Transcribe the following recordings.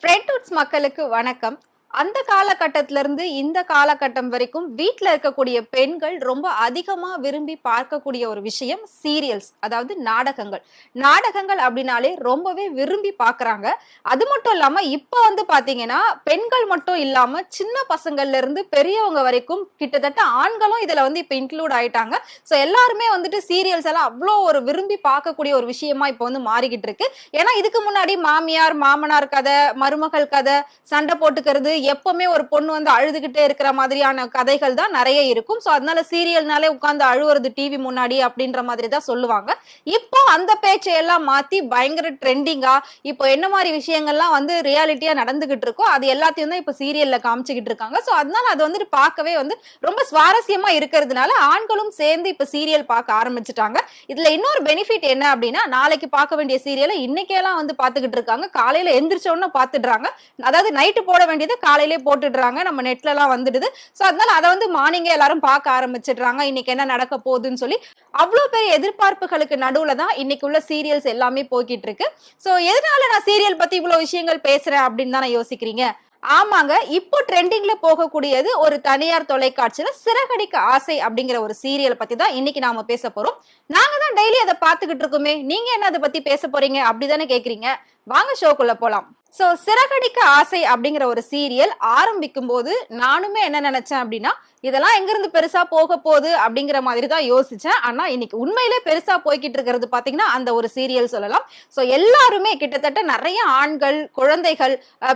ஃப்ரெண்ட்ஹுட்ஸ் மக்களுக்கு வணக்கம். அந்த காலகட்டத்திலிருந்து இந்த காலகட்டம் வரைக்கும் வீட்ல இருக்கக்கூடிய பெண்கள் ரொம்ப அதிகமா விரும்பி பார்க்கக்கூடிய ஒரு விஷயம் சீரியல்ஸ், அதாவது நாடகங்கள். நாடகங்கள் அப்படின்னாலே ரொம்பவே விரும்பி பார்க்கறாங்க. அது மட்டும் இல்லாம இப்ப பாத்தீங்கன்னா, பெண்கள் மட்டும் இல்லாம சின்ன பசங்கள்ல இருந்து பெரியவங்க வரைக்கும் கிட்டத்தட்ட ஆண்களும் இதுல இப்ப இன்க்ளூட் ஆயிட்டாங்க. சோ எல்லாருமே சீரியல்ஸ் எல்லாம் அவ்ளோ ஒரு விரும்பி பார்க்கக்கூடிய ஒரு விஷயமா இப்ப மாறிக்கிட்டு இருக்கு. ஏன்னா இதுக்கு முன்னாடி மாமியார், மாமனார் கதை, மருமகள் கதை, சண்டை போட்டுக்கிறது, எப்பவுமே ஒரு பொண்ணு அழுதுகிட்டே இருக்கிற மாதிரியான கதைகள் தான் நிறைய இருக்கும். சோ அதனால சீரியல்னாலே உட்கார்ந்து அழுவுறது டிவி முன்னாடி அப்படின்ற மாதிரி தான் சொல்லுவாங்க. இப்போ அந்த பேச்சை எல்லாம் மாத்தி பயங்கர ட்ரெண்டிங்கா இப்போ என்ன மாதிரி விஷயங்கள்லாம் ரியாலிட்டியா நடந்துகிட்டு இருக்கோ அது எல்லாத்தையும் தான் இப்ப சீரியல்ல காமிச்சுக்கிட்டு இருக்காங்க. சோ அதனால அது பார்க்கவே ரொம்ப சுவாரஸ்யமா இருக்கிறதுனால ஆண்களும் சேர்ந்து இப்ப சீரியல் பார்க்க ஆரம்பிச்சுட்டாங்க. இதுல இன்னொரு பெனிஃபிட் என்ன அப்படின்னா, நாளைக்கு பார்க்க வேண்டிய சீரியலை இன்னைக்கே எல்லாம் பார்த்துக்கிட்டு இருக்காங்க. காலையில எந்திரிச்ச உடனே பார்த்துடுறாங்க. அதாவது நைட்டு போட வேண்டியது காலையிலே போட்டுடுறாங்க. நம்ம நெட்ல எல்லாம் வந்துடுது. சோ அதனால அதை மார்னிங்கே எல்லாரும் பார்க்க ஆரம்பிச்சிடுறாங்க. இன்னைக்கு என்ன நடக்க போகுதுன்னு சொல்லி அவ்வளவு பெரிய எதிர்பார்ப்புகளுக்கு நடுவுல தான் இன்னைக்கு உள்ள சீரியல்ஸ் எல்லாமே போய்கிட்டு இருக்கு. சோ எதனால நான் சீரியல் பத்தி இவ்வளவு விஷயங்கள் பேசுறேன் அப்படின்னு தானே யோசிக்கிறீங்க. ஆமாங்க, இப்போ ட்ரெண்டிங்ல போகக்கூடியது ஒரு தனியார் தொலைக்காட்சியில சிறகடிக்க ஆசை அப்படிங்கிற ஒரு சீரியல் பத்தி தான் இன்னைக்கு நாம பேச போறோம். நாங்க தான் டெய்லி அதை பார்த்துக்கிட்டு இருக்கோமே, நீங்க என்ன அதை பத்தி பேச போறீங்க அப்படிதானே கேக்குறீங்க. வாங்க ஷோக்குள்ள போலாம். சோ சிறகடிக்க ஆசை அப்படிங்கிற ஒரு சீரியல் ஆரம்பிக்கும் போது நானுமே என்ன நினைச்சேன் அப்படின்னா, இதெல்லாம் எங்க இருந்து பெருசா போக போகுது அப்படிங்கிற மாதிரி தான் யோசிச்சேன். ஆனா இன்னைக்கு உண்மையிலே பெருசா போய்கிட்டு இருக்கிறது பாத்தீங்கன்னா அந்த ஒரு சீரியல் சொல்லலாம். சோ எல்லாருமே கிட்டத்தட்ட நிறைய ஆண்கள், குழந்தைகள்,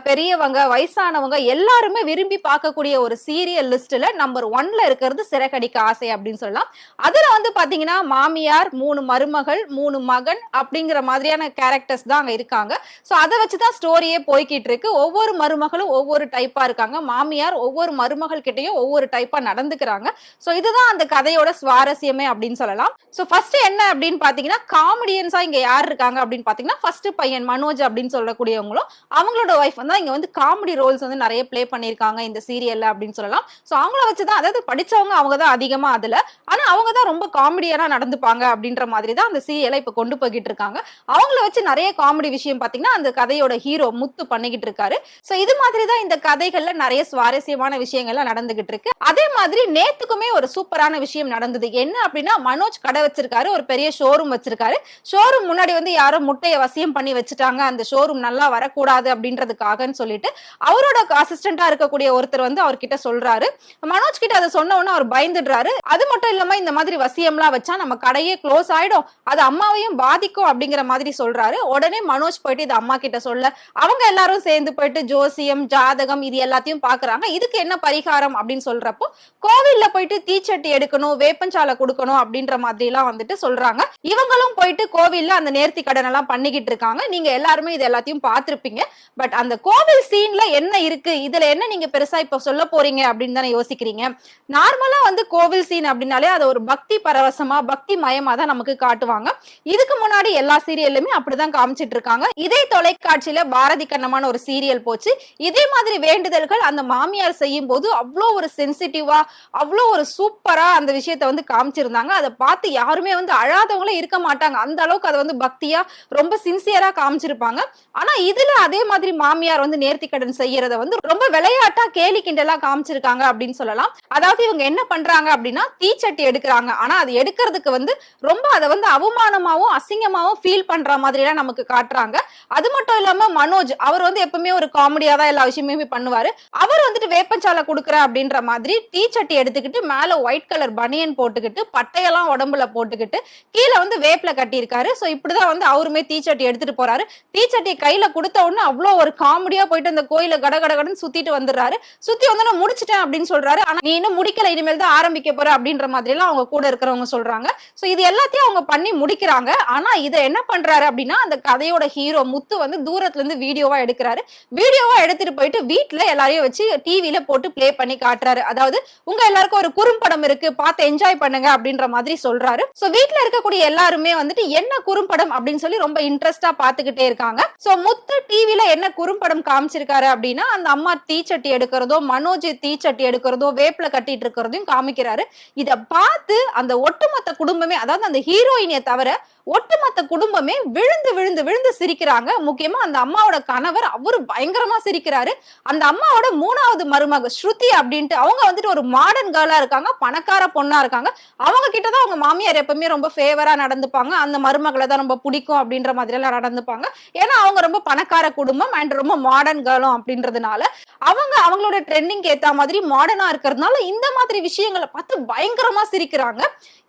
பெரியவங்க, வயசானவங்க எல்லாருமே விரும்பி பார்க்கக்கூடிய ஒரு சீரியல் லிஸ்ட்ல நம்பர் 1ல இருக்கிறது சிறகடிக்க ஆசை அப்படின்னு சொல்லலாம். அதுல பாத்தீங்கன்னா மாமியார், 3 மருமகள், 3 மகன் அப்படிங்கிற மாதிரியான கேரக்டர்ஸ் தான் அங்க இருக்காங்க. சோ அதை வச்சுதான் ஸ்டோரியே போய்கிட்டு இருக்கு. ஒவ்வொரு மருமகளும் ஒவ்வொரு டைப்பா இருக்காங்க. மாமியார் ஒவ்வொரு மருமகள் கிட்டையும் ஒவ்வொரு டைப்பா நடந்துக்கிறாங்க. சோ இதுதான் அந்த கதையோட சுவாரஸ்யமே அப்படின்னு சொல்லலாம். சோ ஃபர்ஸ்ட் என்ன அப்படின்னு பாத்தீங்கன்னா, காமெடியன்ஸா இங்க யார் இருக்காங்க அப்படின்னு பாத்தீங்கன்னா, ஃபர்ஸ்ட் பையன் மனோஜ் அப்படின்னு சொல்லக்கூடியவங்களும் அவங்களோட ஒய்ஃப் இங்க காமெடி ரோல்ஸ் நிறைய பிளே பண்ணிருக்காங்க இந்த சீரியல்ல அப்படின்னு சொல்லலாம். சோ அவங்கள வச்சுதான், அதாவது படிச்சவங்க அவங்க தான் அதிகமா அதுல, ஆனா அவங்க தான் ரொம்ப காமெடியனா நடந்துப்பாங்க அப்படின்ற மாதிரி தான் அந்த சீரியலை இப்ப கொண்டு போய்கிட்டு இருக்காங்க. அவங்கள வச்சு நிறைய காமெடி விஷயம் பாத்தீங்கன்னா அந்த கதையோட ஹீரோ முத்து பண்ணிக்கிட்டு இருக்காரு. சோ இது மாதிரி தான் இந்த கதைகள்ல நிறைய சுவாரஸ்யமான விஷயங்கள்லாம் நடந்துகிட்டு இருக்கு. அதே மாதிரி நேத்துக்குமே ஒரு சூப்பரான விஷயம் நடந்தது. என்ன அப்படின்னா, மனோஜ் கடை வச்சிருக்காரு, ஒரு பெரிய ஷோரூம் வச்சிருக்காரு. ஷோரூம் முன்னாடி யாரோ முட்டைய வசியம் பண்ணி வச்சுட்டாங்க, அந்த ஷோரூம் நல்லா வரக்கூடாது அப்படின்றதுக்காகன்னு சொல்லிட்டு அவரோட அசிஸ்டண்டா இருக்கக்கூடிய ஒருத்தர் அவர்கிட்ட சொல்றாரு. மனோஜ் கிட்ட அதை சொன்ன உடனே அவர் பயந்துடுறாரு. அது மட்டும் இல்லாம இந்த மாதிரி வசியம்லாம் வச்சா நம்ம கடையே க்ளோஸ் ஆயிடும், அது அம்மாவையும் பாதிக்கும் அப்படிங்கிற மாதிரி சொல்றாரு. உடனே மனோஜ் போயிட்டு இது அம்மா கிட்ட சொல்ல அவங்க எல்லாரும் சேர்ந்து போயிட்டு ஜோசியம், ஜாதகம் இது எல்லாத்தையும் பாக்குறாங்க. இதுக்கு என்ன பரிகாரம் அப்படின்னு சொல்றப்போ, கோவில்ல போயிட்டு தீச்சட்டி எடுக்கணும், வேப்பஞ்சாலை கொடுக்கணும் அப்படின்ற மாதிரி எல்லாம் சொல்றாங்க. இவங்களும் போயிட்டு கோவில்ல அந்த நேர்த்தி கடன் எல்லாம் பண்ணிக்கிட்டு இருக்காங்க. நீங்க எல்லாருமே இது எல்லாத்தையும் பார்த்திருப்பீங்க. பட் அந்த கோவில் சீன்ல என்ன இருக்கு, இதுல என்ன நீங்க பெருசா இப்ப சொல்ல போறீங்க அப்படின்னு தானே யோசிக்கிறீங்க. நார்மலா கோவில் சீன் அப்படின்னாலே அது ஒரு பக்தி பரவசமா, பக்தி மயமா தான் நமக்கு காட்டுவாங்க. இதுக்கு முன்னாடி எல்லா சீரியல்லுமே அப்படிதான் காமிச்சிட்டு இருக்காங்க. இதே தொலைக்காட்சியில பாரதி கண்ணமான ஒரு சீரியல் போச்சு. இதே மாதிரி வேண்டுதல்கள் அந்த மாமியார் செய்யும் போது அவ்வளோ ஒரு சென்சிட்டிவா, அவ்வளோ ஒரு சூப்பரா அந்த விஷயத்தை காமிச்சிருந்தாங்க. அதை பார்த்து யாருமே அழாதவங்களே இருக்க மாட்டாங்க. அந்த அளவுக்கு அதை பக்தியா ரொம்ப சின்சியரா காமிச்சிருப்பாங்க. ஆனா இதுல அதே மாதிரி மாமியார் நேர்த்தி கடன் செய்யறத ரொம்ப விளையாட்டா கேலி கிண்டலா காமிச்சிருக்காங்க அப்படின்னு சொல்லலாம். அதாவது இவங்க என்ன பண்றாங்க அப்படின்னா, தீச்சட்டி எடுக்கிறாங்க. ஆனா அது எடுக்கிறதுக்கு ரொம்ப அதை அவமானமாவும் அசிங்கமாவும் ஃபீல் பண்ற மாதிரி எல்லாம் நமக்கு காட்டுறாங்க. அது மட்டும் இல்லாம மனோஜ் அவர் எப்பவுமே ஒரு காமெடியா தான் எல்லா விஷயமுமே பண்ணுவாரு. அவர் வேப்பஞ்சாலை கொடுக்குற அப்படின்ற மாதிரி தீச்சட்டி எடுத்துக்கிட்டு மேல ஒயிட் கலர் பனியன் போட்டுக்கிட்டு பட்டையெல்லாம் உடம்புல போட்டுக்கிட்டு கீழே வேப்பில கட்டியிருக்காரு. சோ இப்படிதான் அவருமே தீச்சட்டி எடுத்துட்டு போறாரு. தீச்சட்டி கையில கொடுத்த உடனே அவ்வளோ ஒரு காமெடியா போயிட்டு அந்த கோயில கடகடன்னு சுத்திட்டு வந்துடுறாரு. சுத்தி நான் முடிச்சிட்டேன் அப்படின்னு சொல்றாரு. ஆனா நீ இன்னும் முடிக்கல, இனிமேல் தான் ஆரம்பிக்க போற அப்படின்ற மாதிரி எல்லாம் அவங்க கூட இருக்கிறவங்க சொல்றாங்க. சோ இது எல்லாத்தையும் அவங்க பண்ணி முடிக்கிறாங்க. ஆனா இதை என்ன பண்றாரு அப்படின்னா, அந்த கதையோட ஹீரோ முத்து தூரத்துல இருந்து வீடியோவா எடுக்கிறாரு. வீடியோவா எடுத்துட்டு போயிட்டு வீட்டுல எல்லாரையும் வச்சு டிவில போட்டு பிளே பண்ணி காட்டுறாரு. அதாவது உங்க எல்லாருக்கும் ஒரு குறும்படம் இருக்கு, பார்த்து என்ஜாய் பண்ணுங்க அப்படின்ற மாதிரி சொல்றாரு. சோ வீட்டுல இருக்கக்கூடிய எல்லாருமே என்ன குறும்படம் அப்படின்னு சொல்லி ரொம்ப இன்ட்ரெஸ்டா பாத்துக்கிட்டே இருக்காங்க. சோ முத்து டிவில என்ன குறும்படம் காமிச்சிருக்காரு அப்படின்னா, அந்த அம்மா தீச்சட்டி எடுக்கிறதோ, மனோஜ் தீச்சட்டி எடுக்கிறதோ, வேப்பில கட்டிட்டு இருக்கிறதையும் காமிக்கிறாரு. இத பார்த்து அந்த ஒட்டுமொத்த குடும்பமே, அதாவது அந்த ஹீரோயினை தவிர ஒட்டுமொத்த குடும்பமே விழுந்து விழுந்து விழுந்து சிரிக்கிறாங்க. முக்கியமா அந்த அம்மாவோட கணவர் அவரு பயங்கரமா சிரிக்கிறாரு. அந்த அம்மாவோட 3வது மருமக ஸ்ருதி அப்படின்ட்டு அவங்க வந்துட்டு ஒரு மாடர்ன் கேர்ளா இருக்காங்க, பணக்கார பொண்ணா இருக்காங்க. அவங்க கிட்டதான் அவங்க மாமியார் எப்பவுமே ரொம்ப ஃபேவரா நடந்துப்பாங்க. அந்த மருமகளை தான் ரொம்ப பிடிக்கும் அப்படின்ற மாதிரி எல்லாம் நடந்துப்பாங்க. ஏன்னா அவங்க ரொம்ப பணக்கார குடும்பம் அண்ட் ரொம்ப மாடர்ன் கேர்ளும் அப்படின்றதுனால அவங்க அவங்களோட ட்ரெண்டிங் ஏத்த மாதிரி மாடர்னா இருக்கிறதுனால இந்த மாதிரி விஷயங்களை பார்த்து பயங்கரமா சிரிக்கிறாங்க.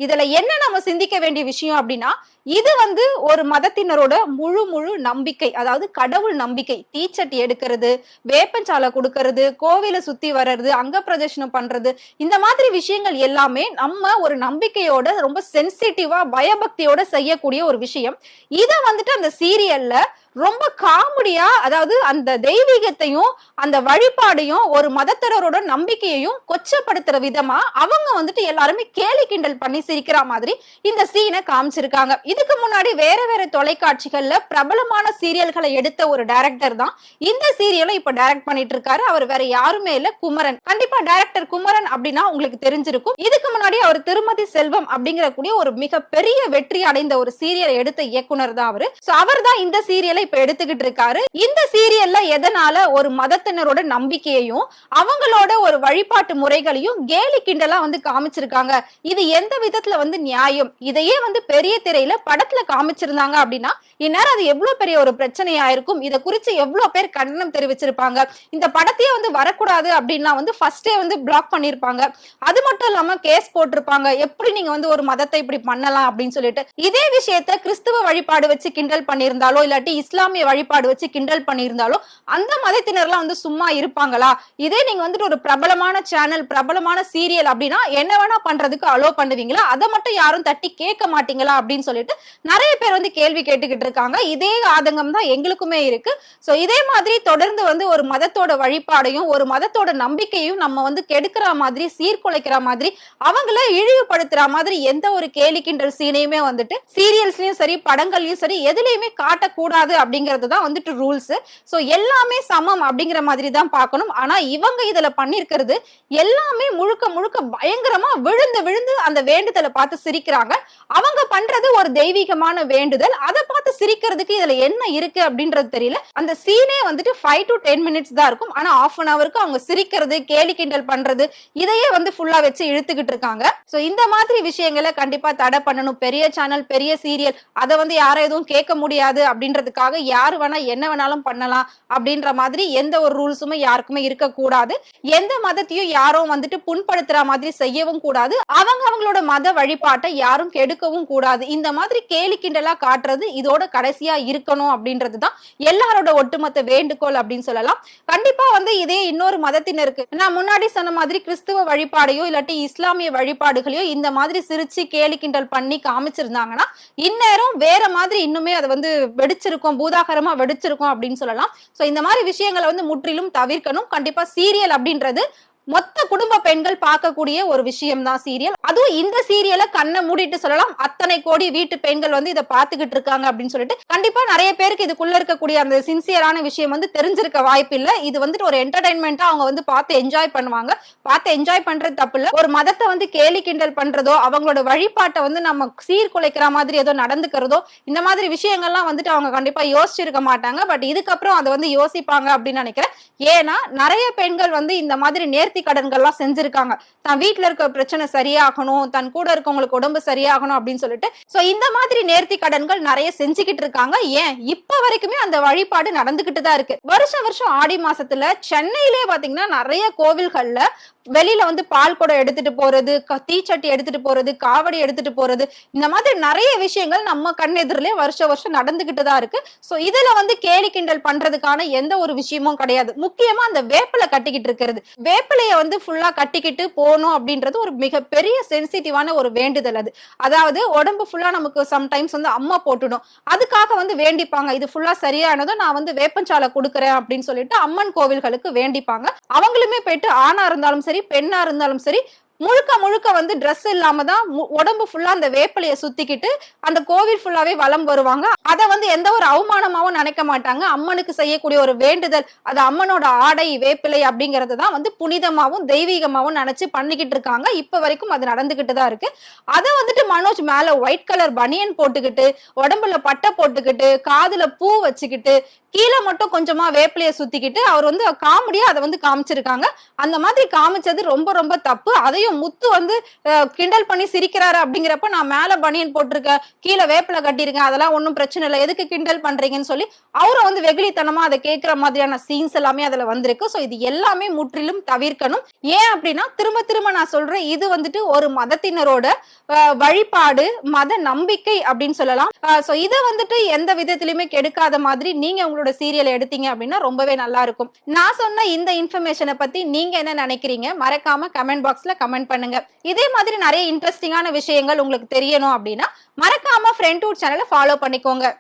இதுல என்ன நம்ம சிந்திக்க வேண்டிய விஷயம் அப்படின்னா, இது வந்து ஒரு மதத்தினரோட முழு முழு நம்பிக்கை, அதாவது கடவுள் நம்பிக்கை. தீச்சட்டி எடுக்கிறது, வேப்பஞ்சாலை கொடுக்கறது, கோவில சுத்தி வர்றது, அங்க பிரதர்ஷனம் பண்றது, இந்த மாதிரி விஷயங்கள் எல்லாமே நம்ம ஒரு நம்பிக்கையோட ரொம்ப சென்சிட்டிவா பயபக்தியோட செய்யக்கூடிய ஒரு விஷயம். இத வந்துட்டு அந்த சீரியல்ல ரொம்ப காமெடியா, அதாவது அந்த தெய்வீகத்தையும் அந்த வழிபாடையும் ஒரு மதத்தினரோட நம்பிக்கையையும் கொச்சப்படுத்துற விதமா அவங்க வந்துட்டு எல்லாருமே கேலி கிண்டல் பண்ணி சிரிக்கிற மாதிரி இந்த சீனை காமிச்சிருக்காங்க. இதுக்கு முன்னாடி வேற வேற தொலைக்காட்சிகள்ல பிரபலமான சீரியல்களை எடுத்த ஒரு டைரக்டர் தான் இந்த சீரியலை இப்ப டைரக்ட் பண்ணிட்டு இருக்காரு. அவர் வேற யாருமே இல்ல, குமரன். கண்டிப்பா டைரக்டர் குமரன் அப்படின்னா உங்களுக்கு தெரிஞ்சிருக்கும். இதுக்கு முன்னாடி அவர் திருமதி செல்வம் அப்படிங்கிற கூடிய ஒரு மிகப்பெரிய வெற்றி அடைந்த ஒரு சீரியலை எடுத்த இயக்குனர் தான் அவரு. அவர் தான் இந்த சீரியலை இப்ப எடுத்துக்கிட்டு இருக்காரு. இந்த சீரியல்ல எதனால ஒரு மதத்தினரோட நம்பிக்கையையும் அவங்களோட ஒரு வழிபாட்டு முறைகளையும் கேலி கிண்டலா வந்து காமிச்சிருக்காங்க. இது எந்த விதத்துல வந்து நியாயம்? இதையே வந்து பெரிய திரையில படத்துல காமிச்சிருந்தாங்க அப்படின்னா இந்நேரம் அது எவ்வளவு பெரிய ஒரு பிரச்சனையா இருக்கும். இத குறிச்சு எவ்வளவு பேர் கண்டனம் தெரிவிச்சிருப்பாங்க. இந்த படத்தையே வந்து வரக்கூடாது அப்படின்னா வந்து ஃபர்ஸ்டே வந்து பிளாக் பண்ணிருப்பாங்க. அது மட்டும் இல்லாம கேஸ் போட்டிருப்பாங்க. எப்படி நீங்க வந்து ஒரு மதத்தை இப்படி பண்ணலாம் அப்படின்னு சொல்லிட்டு. இதே விஷயத்த கிறிஸ்துவ வழிபாடு வச்சு கிண்டல் பண்ணியிருந்தாலோ இல்லாட்டி இஸ்லாமிய வழிபாடு வச்சு கிண்டல் பண்ணியிருந்தாலோ அந்த மதத்தினர்லாம் வந்து சும்மா இருப்பாங்களா? இதே நீங்க வந்துட்டு ஒரு பிரபலமான சேனல், பிரபலமான சீரியல் அப்படின்னா என்ன வேணா பண்றதுக்கு அலோ பண்ணுவீங்களா? அதை மட்டும் யாரும் தட்டி கேட்க மாட்டீங்களா அப்படின்னு சொல்லிட்டு நிறைய பேர் வந்து கேள்வி கேட்டுக்கிட்டு இருக்காங்க. இதே ஆதங்கம் தான் எங்களுக்குமே இருக்கு. சோ இதே மாதிரி தொடர்ந்து வந்து ஒரு மதத்தோட வழிபாடையும் ஒரு மதத்தோட நம்பிக்கையும் நம்ம வந்து கெடுக்கிற மாதிரி, சீர்குலைக்கிற மாதிரி, அவங்கள இழிவுபடுத்துற மாதிரி எந்த ஒரு கேலி கிண்டல் சீனையுமே வந்துட்டு சீரியல்ஸ்லயும் சரி, படங்கள்லயும் சரி, எதுலயுமே காட்டக்கூடாது அப்படிங்கிறது தான் வந்துட்டு ரூல்ஸ். சோ எல்லாமே சமம் அப்படிங்கிற மாதிரி தான் பார்க்கணும். ஆனா இவங்க இதுல பண்ணிருக்கிறது எல்லாமே முழுக்க முழுக்க பயங்கரமா விழுந்து விழுந்து அந்த வேண்டுதலை பார்த்து சிரிக்கிறாங்க. அவங்க பண்றது ஒரு தெய்வீகமான வேண்டுதல், அதை பார்த்து சிரிக்கிறதுக்கு இதுல என்ன இருக்கு அப்படின்றது தெரியல. அந்த சீனே வந்துட்டு 5 to 10 மினிட்ஸ் தான் இருக்கும். ஆனா ½ an hourக்கு அவங்க சிரிக்கிறது, கேலி கிண்டல் பண்றது, இதையே வந்து ஃபுல்லா வச்சு இழுத்துக்கிட்டு இருக்காங்க. சோ இந்த மாதிரி விஷயங்களை கண்டிப்பா தடை பண்ணணும். பெரிய சேனல், பெரிய சீரியல், அதை வந்து யாரும் எதுவும் கேட்க முடியாது அப்படின்றதுக்காக யாரு வேணா என்ன வேணாலும் பண்ணலாம் அப்படின்ற மாதிரி எந்த ஒரு ரூல்ஸுமே யாருக்குமே இருக்க கூடாது. எந்த மதத்தையும் யாரும் வந்துட்டு புண்படுத்துற மாதிரி செய்யவும் கூடாது. அவங்க அவங்களோட மத வழிபாட்டை யாரும் கெடுக்கவும் கூடாது. இந்த மாதிரி கேலி கிண்டலா காட்டுறது இதோட கடைசியா இருக்கணும் அப்படின்றதுதான் எல்லாரோட ஒட்டுமொத்த வேண்டுகோள் அப்படின்னு சொல்லலாம். கண்டிப்பா வந்து இதே இன்னொரு மதத்தினருக்கு, நான் முன்னாடி சொன்ன மாதிரி கிறிஸ்துவ வழிபாடையோ இல்லாட்டி இஸ்லாமிய வழிபாடுகளையோ இந்த மாதிரி சிரிச்சு கேலி கிண்டல் பண்ணி காமிச்சிருந்தாங்கன்னா இந்நேரம் வேற மாதிரி இன்னுமே அதை வந்து வெடிச்சிருக்கும், பூதாகரமா வெடிச்சிருக்கும் அப்படின்னு சொல்லலாம். சோ இந்த மாதிரி விஷயங்களை வந்து முற்றிலும் தவிர்க்கணும். கண்டிப்பா சீரியல் அப்படின்றது மொத்த குடும்ப பெண்கள் பார்க்கக்கூடிய ஒரு விஷயம் தான் சீரியல். அதுவும் இந்த சீரியலை கண்ணை மூடிட்டு சொல்லலாம், அத்தனை கோடி வீட்டு பெண்கள் வந்து இதை பார்த்துக்கிட்டு இருக்காங்க அப்படின்னு சொல்லிட்டு கண்டிப்பா நிறைய பேருக்கு இதுக்குள்ள இருக்கக்கூடிய அந்த சின்சியரான விஷயம் வந்து தெரிஞ்சிருக்க வாய்ப்பு இல்ல. இது வந்துட்டு ஒரு என்டர்டைன்மெண்டா அவங்க வந்து பார்த்து என்ஜாய் பண்ணுவாங்க. பார்த்து என்ஜாய் பண்றது தப்பு இல்ல. ஒரு மதத்தை வந்து கேலி கிண்டல் பண்றதோ, அவங்களோட வழிபாட்டை வந்து நம்ம சீர்குலைக்கிற மாதிரி ஏதோ நடந்துக்கிறதோ, இந்த மாதிரி விஷயங்கள்லாம் வந்துட்டு அவங்க கண்டிப்பா யோசிச்சிருக்க மாட்டாங்க. பட் இதுக்கப்புறம் அதை வந்து யோசிப்பாங்க அப்படின்னு நினைக்கிறேன். ஏன்னா நிறைய பெண்கள் வந்து இந்த மாதிரி நேர்த்தி கடன்கள்லாம் செஞ்சிருக்காங்க. தன் வீட்டுல இருக்க பிரச்சனை சரியாகணும், தன் கூட இருக்கவங்களுக்கு உடம்பு சரியாகணும் அப்படின்னு சொல்லிட்டு. சோ இந்த மாதிரி நேர்த்தி கடன்கள் நிறைய செஞ்சுக்கிட்டு இருக்காங்க. ஏன் இப்ப வரைக்குமே அந்த வழிபாடு நடந்துகிட்டு தான் இருக்கு. வருஷம் வருஷம் ஆடி மாசத்துல சென்னையிலே பாத்தீங்கன்னா நிறைய கோவில்கள்ல வெளியில வந்து பால் குடம் எடுத்துட்டு போறது, தீச்சட்டி எடுத்துட்டு போறது, காவடி எடுத்துட்டு போறது, இந்த மாதிரி நிறைய விஷயங்கள் நம்ம கண்ணெதிரிலே வருஷம் வருஷம் நடந்துகிட்டு தான் இருக்கு. சோ இதுல வந்து கேலி கிண்டல் பண்றதுக்கான எந்த ஒரு விஷயமும் கிடையாது. முக்கியமா அந்த வேப்பிலை கட்டிக்கிட்டு இருக்கிறது, வேப்பிலைய வந்து ஃபுல்லா கட்டிக்கிட்டு போகணும் அப்படின்றது ஒரு மிகப்பெரிய சென்சிட்டிவான ஒரு வேண்டுதல். அது அதாவது உடம்பு ஃபுல்லா நமக்கு சம்டைம்ஸ் வந்து அம்மா போட்டுடும், அதுக்காக வந்து வேண்டிப்பாங்க. இது ஃபுல்லா சரியானதும் நான் வந்து வேப்பஞ்சாலை கொடுக்குறேன் அப்படின்னு சொல்லிட்டு அம்மன் கோவில்களுக்கு வேண்டிப்பாங்க. அவங்களுமே போயிட்டு ஆணா இருந்தாலும் சரி, பெண்ணா இருந்தாலும் சரி, முழுக்க முழுக்க வந்து ட்ரெஸ் இல்லாம தான் உடம்பு ஃபுல்லா அந்த வேப்பிலைய சுத்திக்கிட்டு அந்த கோவில் ஃபுல்லாவே வலம் வருவாங்க. அதை வந்து எந்த ஒரு அவமானமாவும் நினைக்க மாட்டாங்க. அம்மனுக்கு செய்யக்கூடிய ஒரு வேண்டுதல், அது அம்மனோட ஆடை வேப்பிலை அப்படிங்கறது தான் வந்து புனிதமாவும் தெய்வீகமாவும் நினைச்சு பண்ணிக்கிட்டு இருக்காங்க. இப்ப வரைக்கும் அது நடந்துகிட்டு தான் இருக்கு. அதை வந்துட்டு மனோஜ் மேல ஒயிட் கலர் பனியன் போட்டுக்கிட்டு, உடம்புல பட்டை போட்டுக்கிட்டு, காதுல பூ வச்சுக்கிட்டு, கீழ மட்டும் கொஞ்சமா வேப்பிலைய சுத்திக்கிட்டு அவர் வந்து காமெடியா அத வந்து காமிச்சிருக்காங்க. அந்த மாதிரி காமிச்சது ரொம்ப ரொம்ப தப்பு. அதையும் முத்து வந்து கிண்டல் பண்ணி சிரிக்கிறாரு அப்படிங்கிறப்ப, நான் மேல பனியன் போட்டிருக்கேன், கீழ வேப்பில கட்டியிருக்கேன், அதெல்லாம் ஒண்ணும் பிரச்சனை இல்ல. எதுக்கு கிண்டல் பண்றீங்கன்னு சொல்லி, அவரும் வந்து வெகுளித்தனமா அத கேட்கிற மாதிரியான சீன்ஸ் எல்லாமே அதுல வந்திருக்கு. சோ இது எல்லாமே முற்றிலும் தவிர்க்கணும். ஏன் அப்படின்னா, திரும்ப திரும்ப நான் சொல்றேன், இது வந்துட்டு ஒரு மதத்தினரோட வழிபாடு, மத நம்பிக்கை அப்படின்னு சொல்லலாம். சோ இத வந்துட்டு எந்த விதத்திலுமே கெடுக்காத மாதிரி நீங்க உங்களோட சீரியல் எடுத்தீங்க அப்படின்னா ரொம்பவே நல்லா இருக்கும். நான் சொன்ன இந்த இன்ஃபர்மேஷன பத்தி நீங்க என்ன நினைக்கிறீங்க? மறக்காம கமெண்ட் பாக்ஸ்ல கமெண்ட் பண்ணுங்க. இதே மாதிரி நிறைய இன்ட்ரெஸ்டிங்கான விஷயங்கள் உங்களுக்கு தெரியணும் அப்படின்னா மறக்காம ஃப்ரெண்ட்ஹுட் சேனலை ஃபாலோ பண்ணிக்கோங்க.